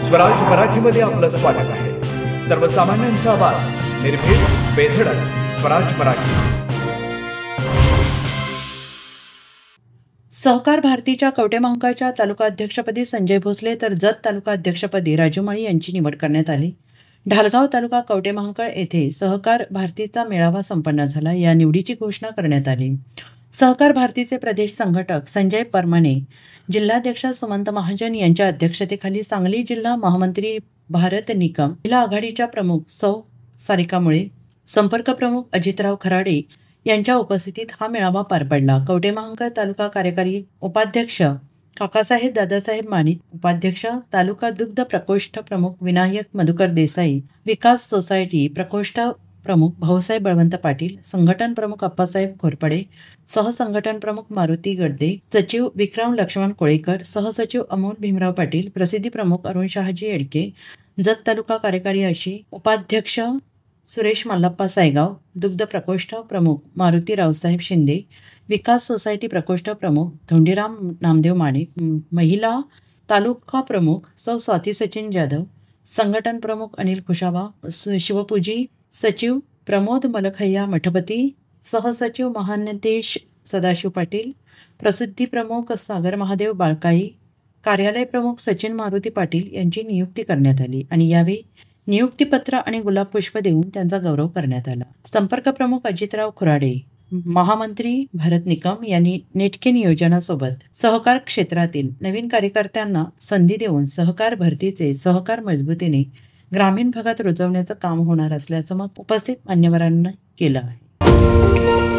स्वराज मराठीमध्ये आपलं स्वागत आहे. सर्वसामान्यांचा आवाज, निर्भीड, बेधडक, स्वराज मराठी. सहकार भारतीच्या कवटेमहांकाळच्या तालुकाध्यक्षपदी संजय भोसले तर जत तालुकाध्यक्षपदी राजू माळी यांची निवड करण्यात आली. ढालगाव तालुका कवटेमहांकाळ येथे सहकार भारतीचा मेळावा संपन्न झाला. या निवडीची घोषणा करण्यात आली. सहकार भारतीचे प्रदेश संघटक संजय परमाने, जिल्हाध्यक्ष सुमंत महाजन यांच्या अध्यक्षतेखाली सांगली जिल्हा महामंत्री भारत निकम, महिला आघाडीच्या प्रमुख सौ सारिका मुळे, संपर्क प्रमुख अजितराव खराडे यांच्या उपस्थितीत हा मेळावा पार पडला. कवटेमहांकाळ तालुका कार्यकारी उपाध्यक्ष काकासाहेब दादासाहेब माणिक, उपाध्यक्ष तालुका दुग्ध प्रकोष्ठ प्रमुख विनायक मधुकर देसाई, विकास सोसायटी प्रकोष्ठ प्रमुख भाऊसाहेब बळवंत पाटील, संघटन प्रमुख अप्पासाहेब घोरपडे, सहसंघटन प्रमुख मारुती गडदे, सचिव विक्रम लक्ष्मण कोळेकर, सहसचिव अमोल भीमराव पाटील, प्रसिद्धी प्रमुख अरुण शहाजी येडके, जत तालुका कार्यकारी अशी उपाध्यक्ष सुरेश मल्लप्पा सायगाव, दुग्ध प्रकोष्ठ प्रमुख मारुती रावसाहेब शिंदे, विकास सोसायटी प्रकोष्ठ प्रमुख धोंडीराम नामदेव माने, महिला तालुका प्रमुख सौ स्वाती सचिन जाधव, संघटन प्रमुख अनिल खुशावा, शिवपूजी सचिव प्रमोद मलखय्या मठपती, सहसचिव महान्यतेश सदाशिव पाटील, प्रसिद्धी प्रमुख सागर महादेव बाळकाई, कार्यालय प्रमुख सचिन मारुती पाटील यांची नियुक्ती करण्यात आली आणि यावेळी नियुक्तीपत्र आणि गुलाब पुष्प देऊन त्यांचा गौरव करण्यात आला. संपर्क प्रमुख अजितराव खुराडे, महामंत्री भारत निकम यांनी नेटके नियोजनासोबत सहकार क्षेत्रातील नवीन कार्यकर्त्यांना संधी देऊन सहकार भरतीचे सहकार मजबूतीने ग्रामीण भागात रुजवण्याचं काम होणार असल्याचं मत उपस्थित मान्यवरांना केलं आहे.